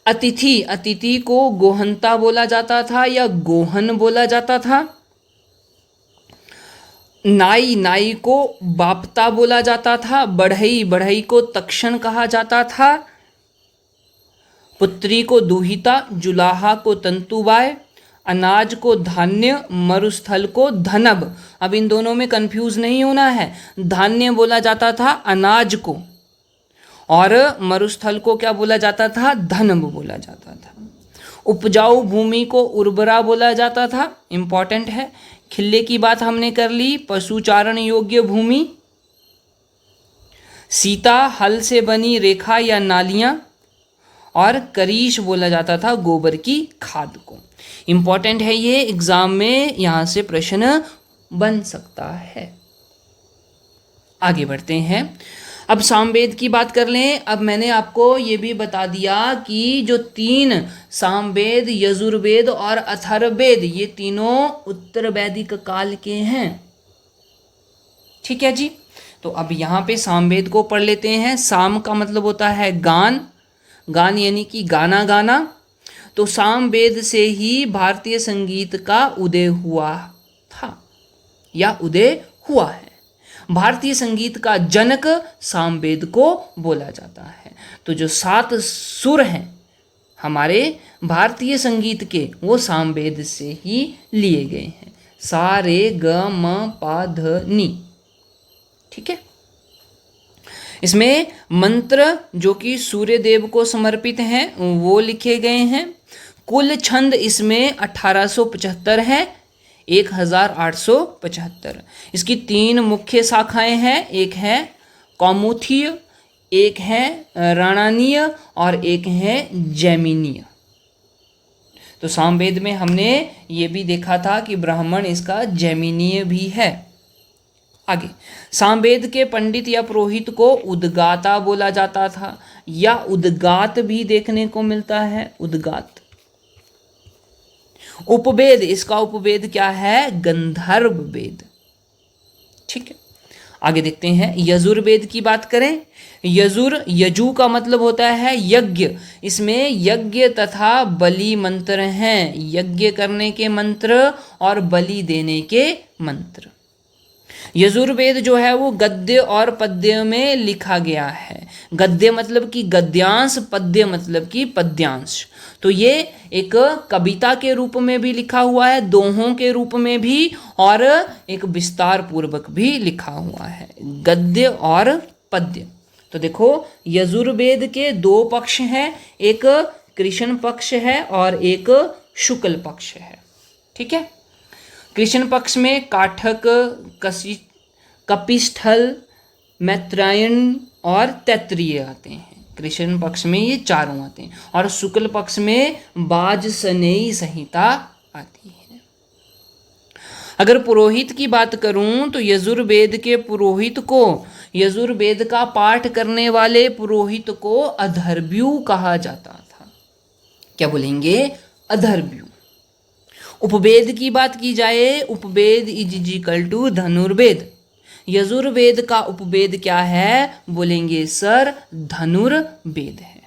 अतिथि को गोहनता बोला जाता था या गोहन बोला जाता था। नाई को बापता बोला जाता था। बढ़ई को तक्षण कहा जाता था। पुत्री को दुहिता, जुलाहा को तंतुबाय, अनाज को धान्य, मरुस्थल को धनब। अब इन दोनों में कंफ्यूज नहीं होना है। धान्य बोला जाता था अनाज को, और मरुस्थल को क्या बोला जाता था? धनब बोला जाता था। उपजाऊ भूमि को उर्वरा बोला जाता था, इंपॉर्टेंट है। खिल्ले की बात हमने कर ली। पशुचारण योग्य भूमि। सीता हल से बनी रेखा या नालियां, और करीश बोला जाता था गोबर की खाद को। इंपॉर्टेंट है ये, एग्जाम में यहां से प्रश्न बन सकता है। आगे बढ़ते हैं। अब सामवेद की बात कर लें। अब मैंने आपको ये भी बता दिया कि जो 3 सामवेद, यजुर्वेद और अथर्ववेद, ये तीनों उत्तर वैदिक काल के हैं। ठीक है जी। तो अब यहाँ पे सामवेद को पढ़ लेते हैं। साम का मतलब होता है गान यानी कि गाना। तो सामवेद से ही भारतीय संगीत का उदय हुआ था या उदय हुआ है। भारतीय संगीत का जनक सामवेद को बोला जाता है। तो जो 7 सुर हैं हमारे भारतीय संगीत के, वो सामवेद से ही लिए गए हैं। सा रे ग म पा ध नी। ठीक है। इसमें मंत्र जो कि सूर्य देव को समर्पित हैं वो लिखे गए हैं। कुल छंद इसमें 1875 है, 1875। इसकी 3 मुख्य शाखाएं हैं। एक है कौमुदीय, एक है राणानीय और एक है जैमिनीय। तो सामवेद में हमने ये भी देखा था कि ब्राह्मण इसका जैमिनीय भी है। आगे, सामवेद के पंडित या पुरोहित को उद्गाता बोला जाता था, या उद्गात भी देखने को मिलता है, उद्गात। उपवेद, इसका उपवेद क्या है? गंधर्व वेद। ठीक है। आगे देखते हैं यजुर्वेद की बात करें। यजु का मतलब होता है यज्ञ। इसमें यज्ञ तथा बलि मंत्र हैं, यज्ञ करने के मंत्र और बलि देने के मंत्र। यजुर्वेद जो है वो गद्य और पद्य में लिखा गया है। गद्य मतलब कि गद्यांश, पद्य मतलब कि पद्यांश। तो ये एक कविता के रूप में भी लिखा हुआ है, दोहों के रूप में भी, और एक विस्तार पूर्वक भी लिखा हुआ है, गद्य और पद्य। तो देखो यजुर्वेद के 2 पक्ष हैं, एक कृष्ण पक्ष है और एक शुक्ल पक्ष है। ठीक है। कृष्ण पक्ष में काठक, कपिस्थल, मैत्रायण और तैत्तिरीय आते हैं। कृष्ण पक्ष में ये 4 आते हैं, और शुक्ल पक्ष में वाजसनेयी संहिता आती है। अगर पुरोहित की बात करूं तो यजुर्वेद के पुरोहित को, यजुर्वेद का पाठ करने वाले पुरोहित को अधर्व्यू कहा जाता था। क्या बोलेंगे? अधर्व्यू। उपवेद की बात की जाए, उपवेद इज इक्वल टू धनुर्वेद। यजुर्वेद का उपवेद क्या है? बोलेंगे सर धनुर्वेद है।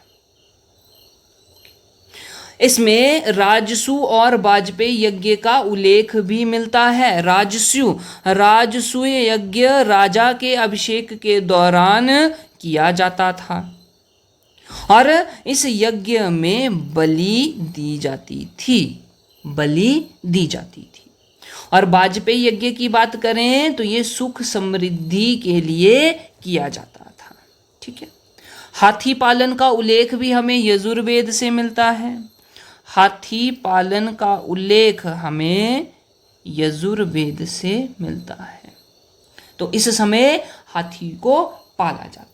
इसमें राजसु और वाजपेयी यज्ञ का उल्लेख भी मिलता है। राजसूय यज्ञ राजा के अभिषेक के दौरान किया जाता था और इस यज्ञ में बलि दी जाती थी। और वाजपेयी यज्ञ की बात करें तो ये सुख समृद्धि के लिए किया जाता था। ठीक है। हाथी पालन का उल्लेख भी हमें यजुर्वेद से मिलता है। हाथी पालन का उल्लेख हमें यजुर्वेद से मिलता है। तो इस समय हाथी को पाला जाता था।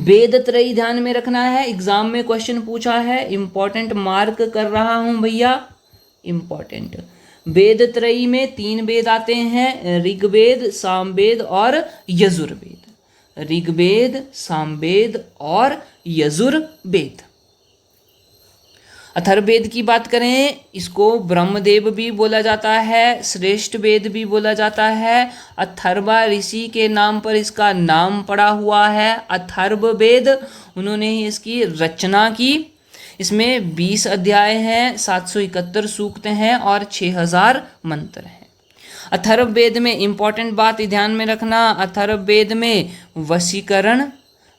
वेद त्रयी ध्यान में रखना है, एग्जाम में क्वेश्चन पूछा है, इंपॉर्टेंट मार्क कर रहा हूं भैया, इंपॉर्टेंट। वेद त्रयी में 3 वेद आते हैं, ऋग्वेद, सामवेद और यजुर्वेद। ऋग्वेद, सामवेद और यजुर्वेद। अथर्ववेद की बात करें, इसको ब्रह्मदेव भी बोला जाता है, श्रेष्ठ वेद भी बोला जाता है। अथर्वा ऋषि के नाम पर इसका नाम पड़ा हुआ है, अथर्ववेद। उन्होंने ही इसकी रचना की। इसमें 20 अध्याय हैं, 771 सूक्त हैं और 6000 मंत्र हैं। अथर्ववेद में इंपॉर्टेंट बात ध्यान में रखना, अथर्ववेद में वशीकरण,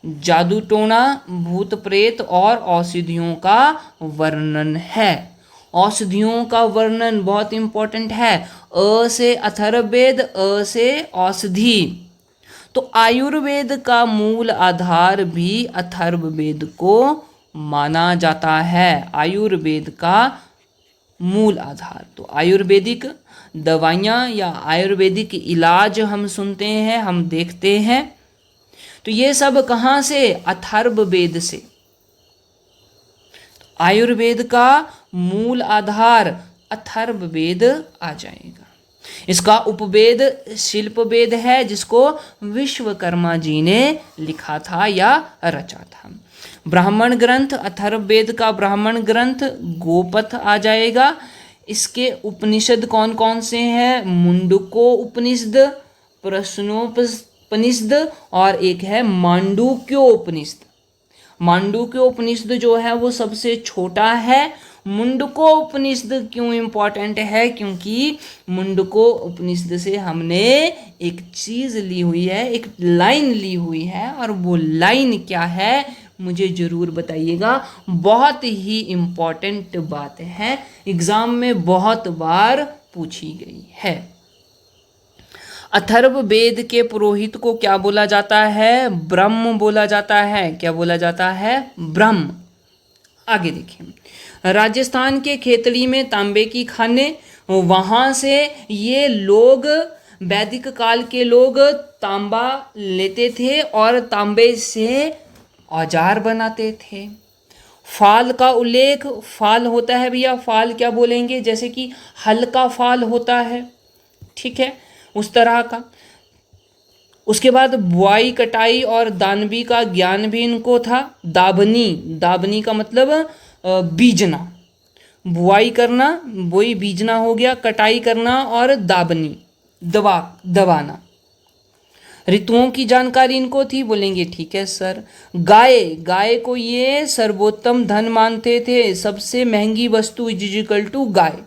जादू टोना, भूत प्रेत और औषधियों का वर्णन है। औषधियों का वर्णन बहुत इंपॉर्टेंट है। अ से अथर्ववेद, अ से औषधि। तो आयुर्वेद का मूल आधार भी अथर्ववेद को माना जाता है। आयुर्वेद का मूल आधार, तो आयुर्वेदिक दवाइयाँ या आयुर्वेदिक इलाज हम सुनते हैं, हम देखते हैं, तो ये सब कहाँ से? अथर्ववेद से। आयुर्वेद का मूल आधार अथर्ववेद आ जाएगा। इसका उपवेद शिल्पवेद है, जिसको विश्वकर्मा जी ने लिखा था या रचा था। ब्राह्मण ग्रंथ, अथर्ववेद का ब्राह्मण ग्रंथ गोपथ आ जाएगा। इसके उपनिषद कौन कौन से हैं? मुंडको उपनिषद, प्रश्नोपनिषद और एक है मांडूक्यो उपनिषद। मांडूक्यो उपनिषद जो है वो सबसे छोटा है। मुंडको उपनिषद क्यों इंपॉर्टेंट है? क्योंकि मुंडको उपनिषद से हमने एक चीज़ ली हुई है, एक लाइन ली हुई है, और वो लाइन क्या है मुझे ज़रूर बताइएगा। बहुत ही इम्पॉर्टेंट बात है, एग्ज़ाम में बहुत बार पूछी गई है। अथर्ववेद के पुरोहित को क्या बोला जाता है? ब्रह्म बोला जाता है। क्या बोला जाता है? ब्रह्म। आगे देखिए, राजस्थान के खेतड़ी में तांबे की खाने, वहाँ से ये लोग वैदिक काल के लोग तांबा लेते थे और तांबे से औजार बनाते थे। फाल का उल्लेख, फाल होता है भैया, फाल क्या बोलेंगे? जैसे कि हल्का फाल होता है, ठीक है, उस तरह का। उसके बाद बुआई, कटाई और दानवी का ज्ञान भी इनको था। दाबनी का मतलब बीजना, बुआई करना, बोई बीजना हो गया, कटाई करना, और दाबनी दबाना। ऋतुओं की जानकारी इनको थी, बोलेंगे ठीक है सर। गाय को ये सर्वोत्तम धन मानते थे, सबसे महंगी वस्तु इज इक्वल टू गाय।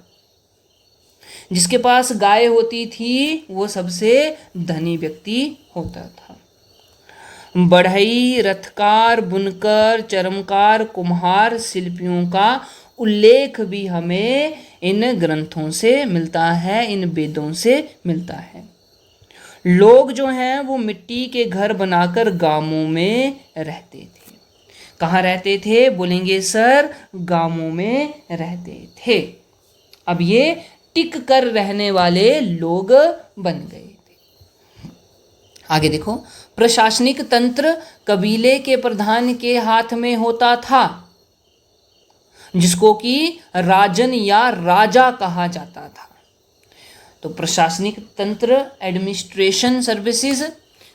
जिसके पास गाय होती थी वो सबसे धनी व्यक्ति होता था। बढ़ई, रथकार, बुनकर, चर्मकार, कुम्हार, शिल्पियों का उल्लेख भी हमें इन ग्रंथों से मिलता है, इन वेदों से मिलता है। लोग जो हैं वो मिट्टी के घर बनाकर गांवों में रहते थे। कहाँ रहते थे? बोलेंगे सर गांवों में रहते थे। अब ये टिक कर रहने वाले लोग बन गए थे। आगे देखो, प्रशासनिक तंत्र कबीले के प्रधान के हाथ में होता था, जिसको कि राजन या राजा कहा जाता था। तो प्रशासनिक तंत्र, एडमिनिस्ट्रेशन सर्विसेज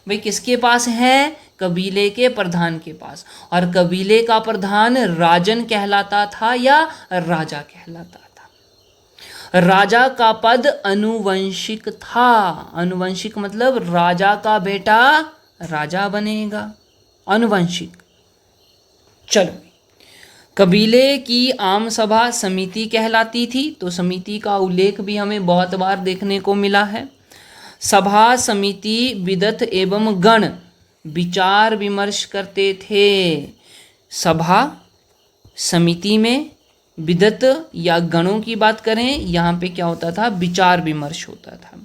भाई किसके पास है? कबीले के प्रधान के पास। और कबीले का प्रधान राजन कहलाता था या राजा कहलाता था। राजा का पद अनुवंशिक था। अनुवंशिक मतलब राजा का बेटा राजा बनेगा, अनुवंशिक। चलो, कबीले की आम सभा समिति कहलाती थी, तो समिति का उल्लेख भी हमें बहुत बार देखने को मिला है। सभा समिति विदत एवं गण विचार विमर्श करते थे। सभा समिति में विदत या गणों की बात करें, यहाँ पे क्या होता था, विचार विमर्श होता था।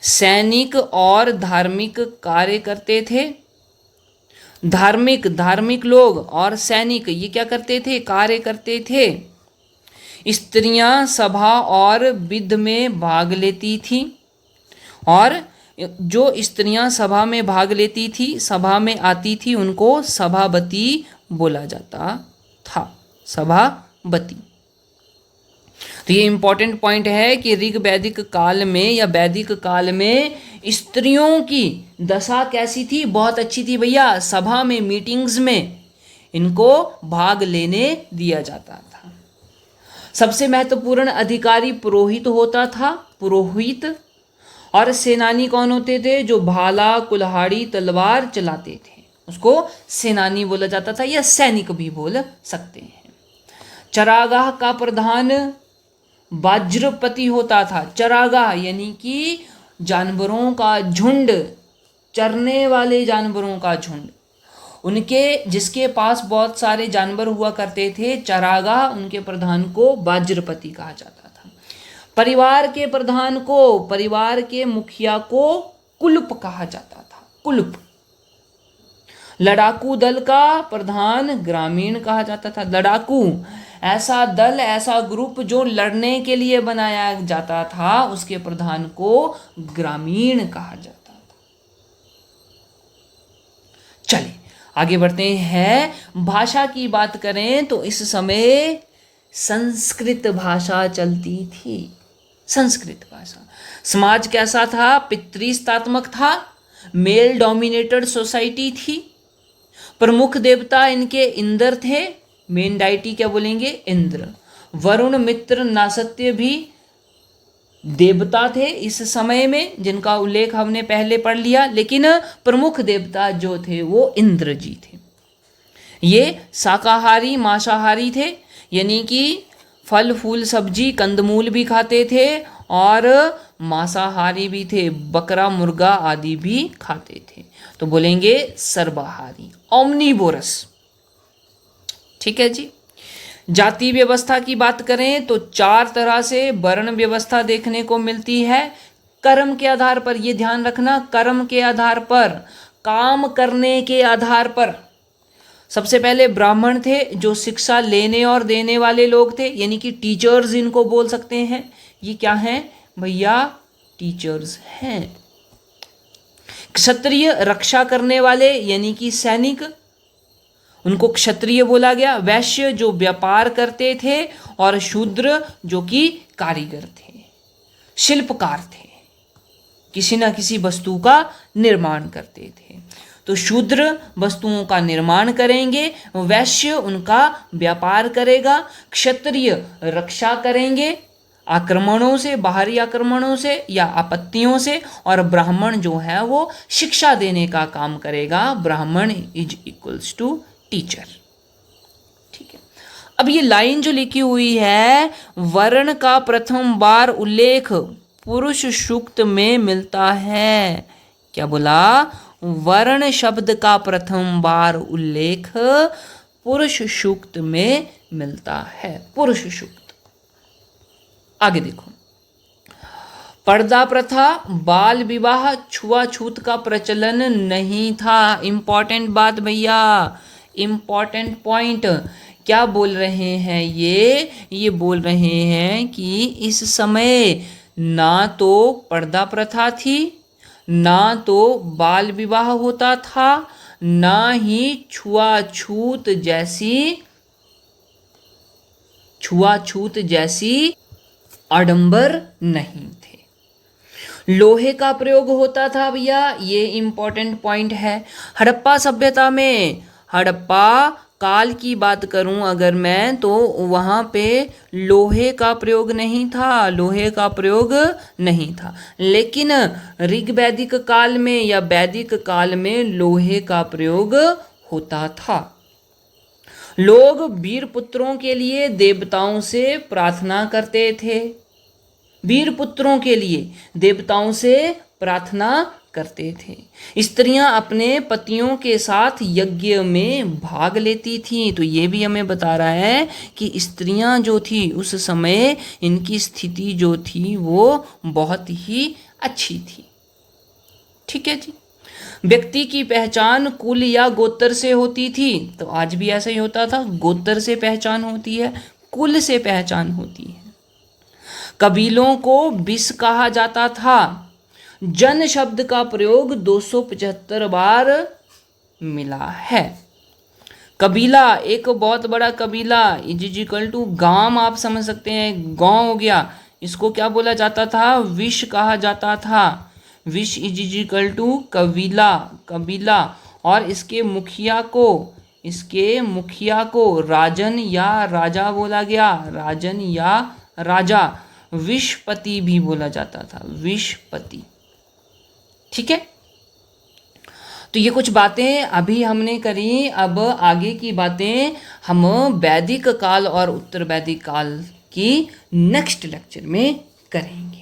सैनिक और धार्मिक कार्य करते थे। धार्मिक लोग और सैनिक ये क्या करते थे, कार्य करते थे। स्त्रियां सभा और विध में भाग लेती थी, और जो स्त्रियां सभा में भाग लेती थी, सभा में आती थी, उनको सभापति बोला जाता था, सभापति। तो ये इंपॉर्टेंट पॉइंट है कि ऋग वैदिक काल में या वैदिक काल में स्त्रियों की दशा कैसी थी, बहुत अच्छी थी भैया। सभा में, मीटिंग्स में इनको भाग लेने दिया जाता था। सबसे महत्वपूर्ण अधिकारी पुरोहित होता था, पुरोहित। और सेनानी कौन होते थे, जो भाला कुल्हाड़ी तलवार चलाते थे, उसको सेनानी बोला जाता था, या सैनिक भी बोल सकते हैं। चरागाह का प्रधान वाज्रपति होता था। चरागाह यानी कि जानवरों का झुंड, चरने वाले जानवरों का झुंड, उनके जिसके पास बहुत सारे जानवर हुआ करते थे, चरागाह, उनके प्रधान को वाज्रपति कहा जाता था। परिवार के प्रधान को, परिवार के मुखिया को कुलप कहा जाता था, कुलप। लड़ाकू दल का प्रधान ग्रामीण कहा जाता था। लड़ाकू ऐसा दल, ऐसा ग्रुप जो लड़ने के लिए बनाया जाता था, उसके प्रधान को ग्रामीण कहा जाता था। चलिए आगे बढ़ते हैं। भाषा की बात करें तो इस समय संस्कृत भाषा चलती थी, संस्कृत भाषा। समाज कैसा था, पितृसत्तात्मक था, मेल डोमिनेटेड सोसाइटी थी। प्रमुख देवता इनके इंद्र थे, मेन डाइटी क्या बोलेंगे, इंद्र। वरुण, मित्र, नासत्य भी देवता थे इस समय में, जिनका उल्लेख हमने पहले पढ़ लिया, लेकिन प्रमुख देवता जो थे वो इंद्र जी थे। ये शाकाहारी मांसाहारी थे, यानी कि फल फूल सब्जी कंदमूल भी खाते थे, और मांसाहारी भी थे, बकरा मुर्गा आदि भी खाते थे, तो बोलेंगे सर्वाहारी, ओमनीवोरस। ठीक है जी। जाति व्यवस्था की बात करें तो 4 तरह से वर्ण व्यवस्था देखने को मिलती है। कर्म के आधार पर, ये ध्यान रखना, कर्म के आधार पर, काम करने के आधार पर। सबसे पहले ब्राह्मण थे, जो शिक्षा लेने और देने वाले लोग थे, यानी कि टीचर्स इनको बोल सकते हैं। ये क्या हैं भैया, टीचर्स हैं। क्षत्रिय रक्षा करने वाले, यानी कि सैनिक, उनको क्षत्रिय बोला गया। वैश्य जो व्यापार करते थे, और शूद्र जो कि कारीगर थे, शिल्पकार थे, किसी न किसी वस्तु का निर्माण करते थे। तो शूद्र वस्तुओं का निर्माण करेंगे, वैश्य उनका व्यापार करेगा, क्षत्रिय रक्षा करेंगे आक्रमणों से, बाहरी आक्रमणों से या आपत्तियों से, और ब्राह्मण जो है वो शिक्षा देने का काम करेगा। ब्राह्मण इज इक्वल्स टू टीचर। ठीक है। अब ये लाइन जो लिखी हुई है, वर्ण का प्रथम बार उल्लेख पुरुष सूक्त में मिलता है। क्या बोला, वर्ण शब्द का प्रथम बार उल्लेख पुरुष सूक्त में मिलता है, पुरुष सूक्त। आगे देखो, पर्दा प्रथा, बाल विवाह, छुआछूत का प्रचलन नहीं था। इंपॉर्टेंट बात भैया, इंपॉर्टेंट पॉइंट। क्या बोल रहे हैं ये बोल रहे हैं कि इस समय ना तो पर्दा प्रथा थी, ना तो बाल विवाह होता था, ना ही छुआछूत जैसी आडंबर नहीं थे। लोहे का प्रयोग होता था भैया, ये इंपॉर्टेंट पॉइंट है। हड़प्पा सभ्यता में, हड़प्पा काल की बात करूं अगर मैं, तो वहाँ पे लोहे का प्रयोग नहीं था, लोहे का प्रयोग नहीं था। लेकिन ऋग्वैदिक काल में या वैदिक काल में लोहे का प्रयोग होता था। लोग वीर पुत्रों के लिए देवताओं से प्रार्थना करते थे, वीर पुत्रों के लिए देवताओं से प्रार्थना करते थे। स्त्रियां अपने पतियों के साथ यज्ञ में भाग लेती थीं। तो ये भी हमें बता रहा है कि स्त्रियां जो थी उस समय, इनकी स्थिति जो थी वो बहुत ही अच्छी थी। ठीक है जी। व्यक्ति की पहचान कुल या गोत्र से होती थी। तो आज भी ऐसा ही होता था, गोत्र से पहचान होती है, कुल से पहचान होती है। कबीलों को विष कहा जाता था। जन शब्द का प्रयोग 275 बार मिला है। कबीला, एक बहुत बड़ा कबीला इज इक्वल टू गांव, आप समझ सकते हैं, गांव हो गया। इसको क्या बोला जाता था? विष कहा जाता था। विष इज इक्वल टू कबीला, कबीला। और इसके मुखिया को राजन या राजा बोला गया, राजन या राजा। विषपति भी बोला जाता था, विषपति। ठीक है। तो ये कुछ बातें अभी हमने करी। अब आगे की बातें हम वैदिक काल और उत्तर वैदिक काल की नेक्स्ट लेक्चर में करेंगे।